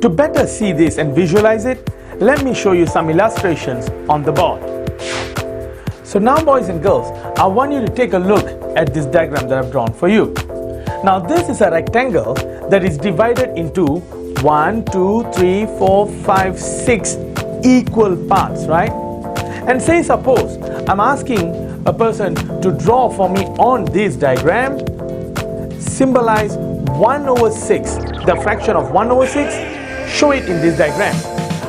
To better see this and visualize it, let me show you some illustrations on the board. So now, boys and girls, I want you to take a look at this diagram that I've drawn for you. Now this is a rectangle that is divided into 1, 2, 3, 4, 5, 6 equal parts, right? And say suppose I'm asking a person to draw for me on this diagram, symbolize 1 over 6, the fraction of 1 over 6, show it in this diagram.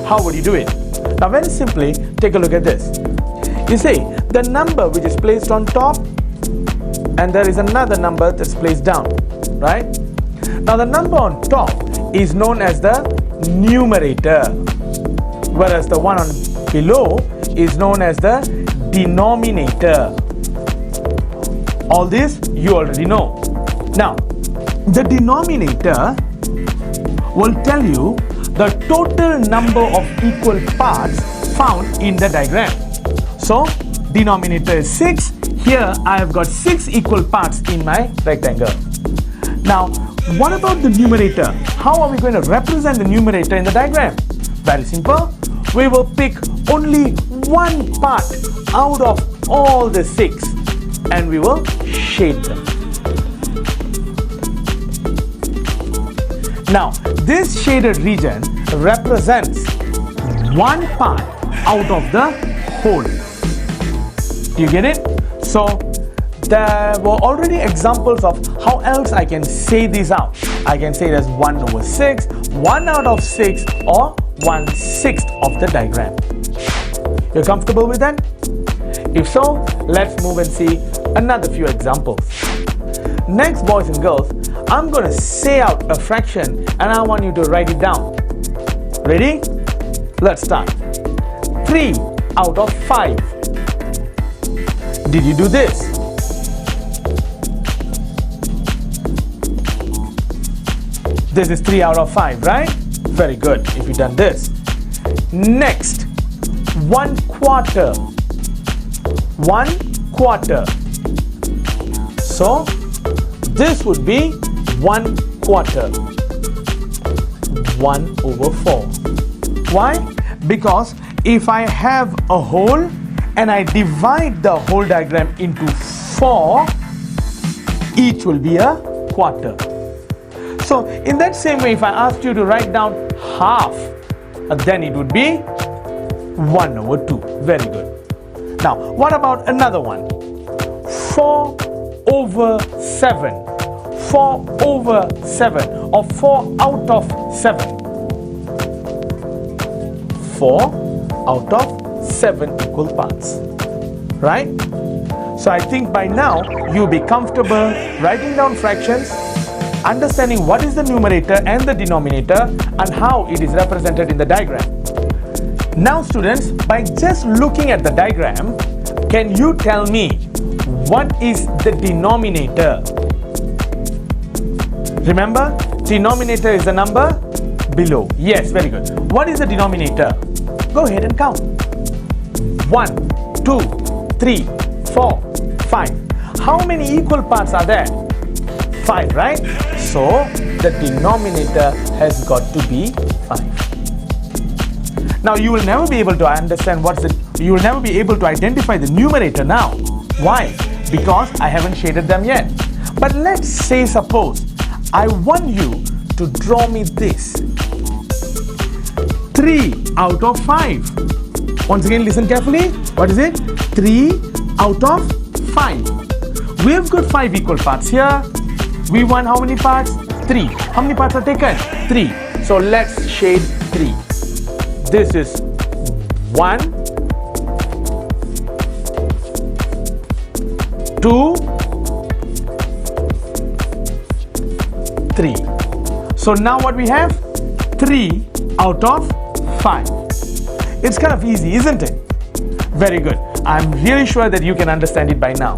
How would you do it? Now very simply, take a look at this. You see, the number which is placed on top, and there is another number that's placed down, right? Now the number on top is known as the numerator, whereas the one on below is known as the denominator. All this you already know. Now, the denominator will tell you the total number of equal parts found in the diagram. So, denominator is 6. Here I have got 6 equal parts in my rectangle. Now, what about the numerator? How are we going to represent the numerator in the diagram? Very simple. We will pick only one part out of all the 6 and we will shade them. Now, this shaded region represents one part out of the whole. Do you get it? So, there were already examples of how else I can say this out. I can say it as 1 over 6, 1 out of 6, or 1/6 of the diagram. You're comfortable with that? If so, let's move and see another few examples. Next, boys and girls, I'm going to say out a fraction and I want you to write it down. Ready? Let's start. 3 out of 5. Did you do this? This is 3 out of 5, right? Very good if you've done this. Next, 1/4. 1/4. So, this would be 1/4. 1 over 4. Why? Because if I have a whole and I divide the whole diagram into 4, each will be a quarter. So in that same way, if I asked you to write down half, then it would be 1 over 2. Very good. Now, what about another one? 4 over 7. 4 over 7, or 4 out of 7. 4 out of 7 equal parts. Right? So I think by now you'll be comfortable writing down fractions, understanding what is the numerator and the denominator and how it is represented in the diagram. Now students, by just looking at the diagram, can you tell me what is the denominator? Remember, denominator is the number below. Yes, very good. What is the denominator? Go ahead and count. 1, 2, 3, 4, 5. How many equal parts are there? 5, right? So the denominator has got to be 5. Now you will never be able to understand you will never be able to identify the numerator now. Why? Because I haven't shaded them yet. But let's say suppose I want you to draw me this. 3 out of 5. Once again, listen carefully. What is it? 3 out of 5. We've got 5 equal parts here. We want how many parts? 3. How many parts are taken? 3. So let's shade 3. This is 1, 2, 3. So now what we have? 3 out of 5. It's kind of easy, isn't it? Very good. I'm really sure that you can understand it by now.